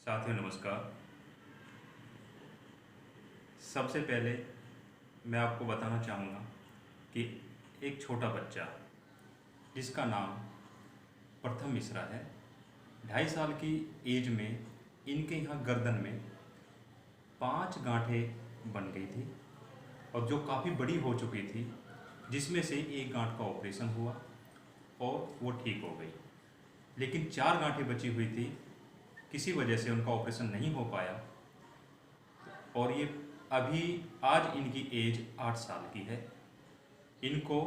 साथियों नमस्कार। सबसे पहले मैं आपको बताना चाहूँगा कि एक छोटा बच्चा जिसका नाम प्रथम मिश्रा है, 2.5 साल की एज में इनके यहाँ गर्दन में 5 गांठें बन गई थी और जो काफ़ी बड़ी हो चुकी थी, जिसमें से एक गांठ का ऑपरेशन हुआ और वो ठीक हो गई, लेकिन 4 गांठें बची हुई थी। किसी वजह से उनका ऑपरेशन नहीं हो पाया और ये अभी आज इनकी एज 8 साल की है। इनको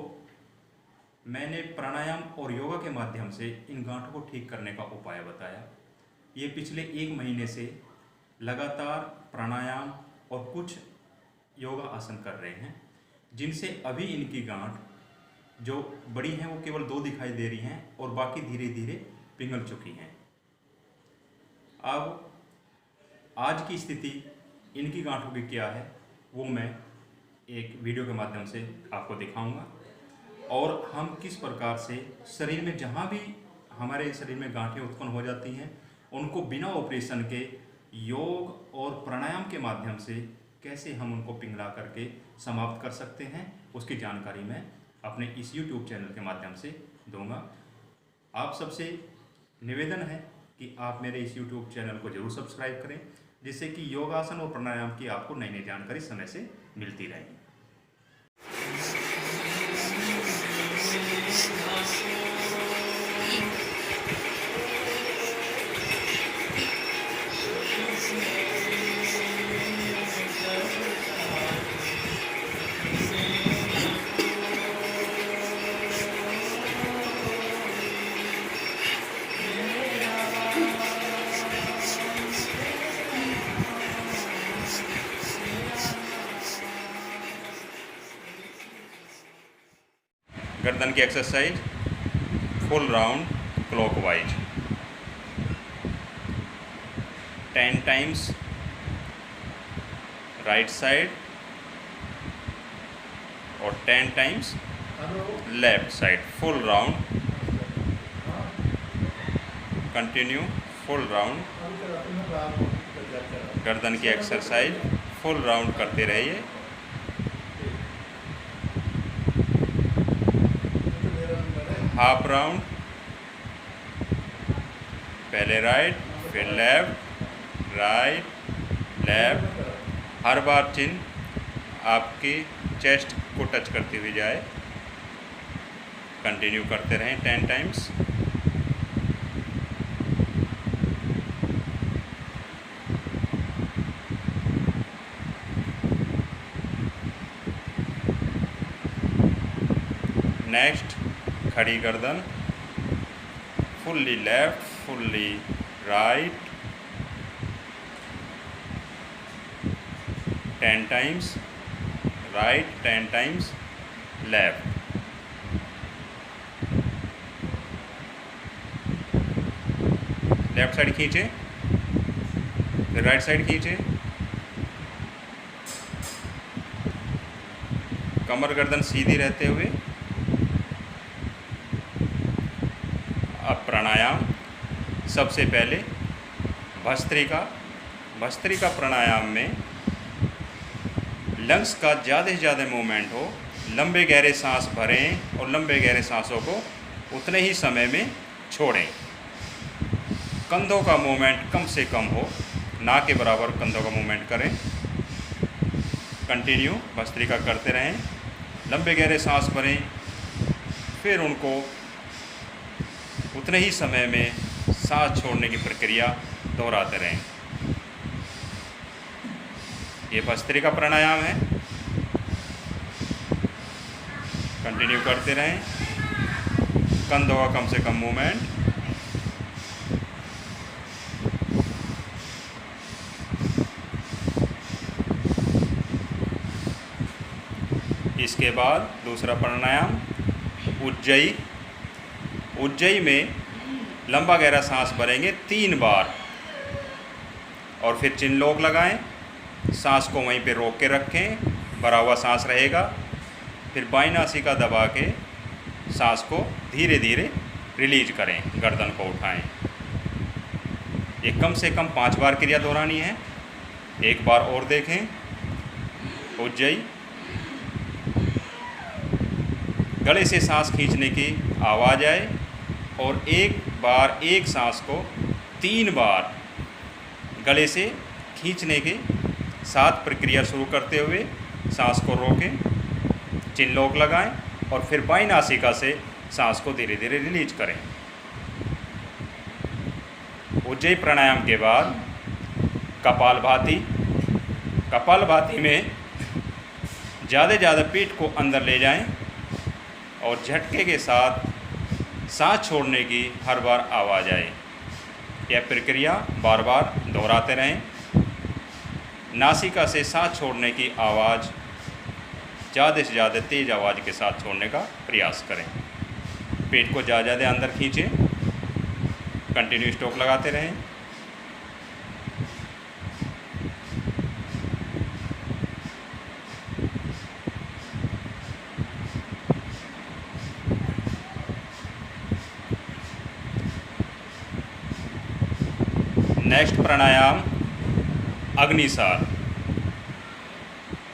मैंने प्राणायाम और योगा के माध्यम से इन गांठों को ठीक करने का उपाय बताया। ये पिछले 1 महीने से लगातार प्राणायाम और कुछ योगा आसन कर रहे हैं, जिनसे अभी इनकी गांठ जो बड़ी हैं वो केवल 2 दिखाई दे रही हैं और बाकी धीरे धीरे पिघल चुकी हैं। अब आज की स्थिति इनकी गांठों की क्या है वो मैं एक वीडियो के माध्यम से आपको दिखाऊंगा और हम किस प्रकार से शरीर में जहां भी हमारे शरीर में गांठें उत्पन्न हो जाती हैं उनको बिना ऑपरेशन के योग और प्राणायाम के माध्यम से कैसे हम उनको पिघला करके समाप्त कर सकते हैं, उसकी जानकारी मैं अपने इस YouTube चैनल के माध्यम से दूंगा। आप सबसे निवेदन है कि आप मेरे इस YouTube चैनल को जरूर सब्सक्राइब करें, जिससे कि योगासन और प्राणायाम की आपको नई नई जानकारी समय से मिलती रहेगी। गर्दन की exercise full round clockwise 10 times right side और 10 times left side. Full round, continue full round. गर्दन की एक्सरसाइज फुल राउंड करते रहिए। हाफ राउंड, पहले राइट फिर लेफ्ट, राइट लेफ्ट। हर बार चिन्ह आपकी चेस्ट को टच करती हुई जाए। कंटिन्यू करते रहें 10 टाइम्स। नेक्स्ट खड़ी गर्दन, fully left fully right 10 times right, 10 times left. Left side खींचे फिर राइट साइड खींचे। कमर गर्दन सीधी रहते हुए। अब प्राणायाम, सबसे पहले भस्त्रिका प्राणायाम में लंग्स का ज़्यादा से ज़्यादा मूवमेंट हो। लंबे गहरे सांस भरें और लंबे गहरे सांसों को उतने ही समय में छोड़ें। कंधों का मूवमेंट कम से कम हो, ना के बराबर कंधों का मूवमेंट करें। कंटिन्यू भस्त्रिका करते रहें। लंबे गहरे सांस भरें, फिर उनको उतने ही समय में सांस छोड़ने की प्रक्रिया दोहराते रहें। ये भस्त्रिका प्राणायाम है। कंटिन्यू करते रहें। कंधों का कम से कम मूवमेंट। इसके बाद दूसरा प्राणायाम उज्जयी में लंबा गहरा सांस भरेंगे 3 बार और फिर चिन लोक लगाएं। सांस को वहीं पे रोक के रखें, भरा हुआ सांस रहेगा। फिर बाईं नासिका दबा के सांस को धीरे धीरे रिलीज करें। गर्दन को उठाएं। ये कम से कम 5 बार क्रिया दोहरानी है। एक बार और देखें। उज्जयी। गले से सांस खींचने की आवाज़ आए और एक बार एक सांस को 3 बार गले से खींचने के साथ प्रक्रिया शुरू करते हुए सांस को रोकें, चिन लॉक लगाएं और फिर बाईं नासिका से सांस को धीरे धीरे रिलीज करें। उज्जयी प्राणायाम के बाद कपालभाति। कपालभाति में ज़्यादा पेट को अंदर ले जाएं और झटके के साथ सांस छोड़ने की हर बार आवाज़ आए। यह प्रक्रिया बार बार दोहराते रहें। नासिका से सांस छोड़ने की आवाज़ ज़्यादा से ज़्यादा तेज़ आवाज़ के साथ छोड़ने का प्रयास करें। पेट को ज़्यादा अंदर खींचें। कंटिन्यू स्ट्रोक लगाते रहें। नेक्स्ट प्राणायाम अग्निसार।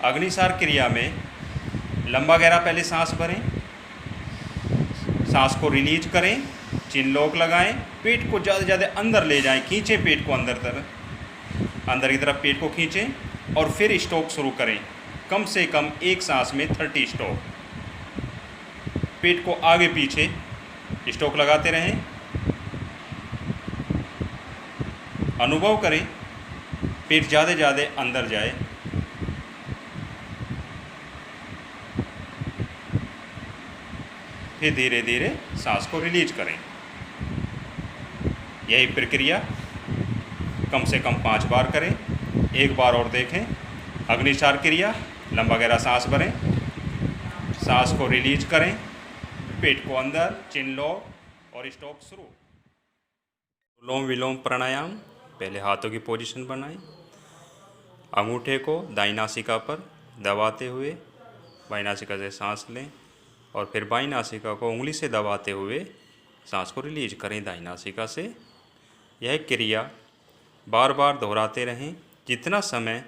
अग्निसार क्रिया में लंबा गहरा पहले सांस भरें, सांस को रिलीज करें, चिन लॉक लगाएं, पेट को ज़्यादा अंदर ले जाएं, खींचें पेट को अंदर की तरफ पेट को खींचें और फिर स्ट्रोक शुरू करें। कम से कम एक सांस में 30 स्ट्रोक। पेट को आगे पीछे स्ट्रोक लगाते रहें। अनुभव करें पेट ज़्यादा अंदर जाए। फिर धीरे धीरे सांस को रिलीज करें। यही प्रक्रिया कम से कम 5 बार करें। एक बार और देखें। अग्निसार क्रिया। लंबा गहरा सांस भरें, सांस को रिलीज करें, पेट को अंदर, चिन लॉक और स्ट्रोक शुरू। अनुलोम विलोम प्राणायाम। पहले हाथों की पोजीशन बनाएं। अंगूठे को दाईं नासिका पर दबाते हुए बाईं नासिका से सांस लें और फिर बाईं नासिका को उंगली से दबाते हुए सांस को रिलीज करें दाईं नासिका से। यह क्रिया बार बार दोहराते रहें। जितना समय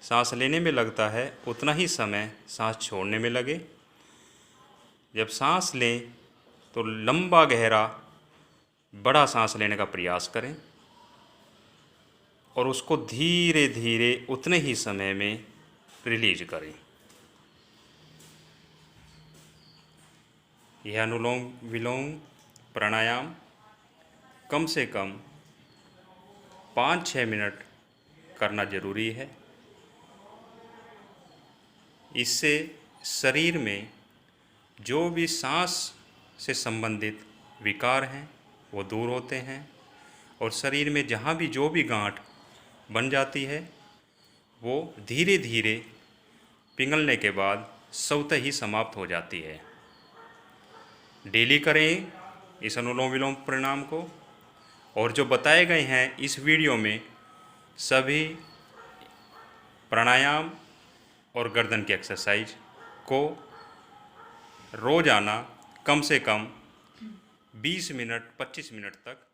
सांस लेने में लगता है उतना ही समय सांस छोड़ने में लगे। जब सांस लें तो लंबा गहरा बड़ा सांस लेने का प्रयास करें और उसको धीरे धीरे उतने ही समय में रिलीज करें। यह अनुलोम विलोम प्राणायाम कम से कम 5-6 मिनट करना ज़रूरी है। इससे शरीर में जो भी सांस से संबंधित विकार हैं वो दूर होते हैं और शरीर में जहाँ भी जो भी गांठ बन जाती है वो धीरे धीरे पिघलने के बाद स्वतः ही समाप्त हो जाती है। डेली करें इस अनुलोम विलोम प्राणायाम को। और जो बताए गए हैं इस वीडियो में सभी प्राणायाम और गर्दन की एक्सरसाइज को रोज़ाना कम से कम 20 मिनट 25 मिनट तक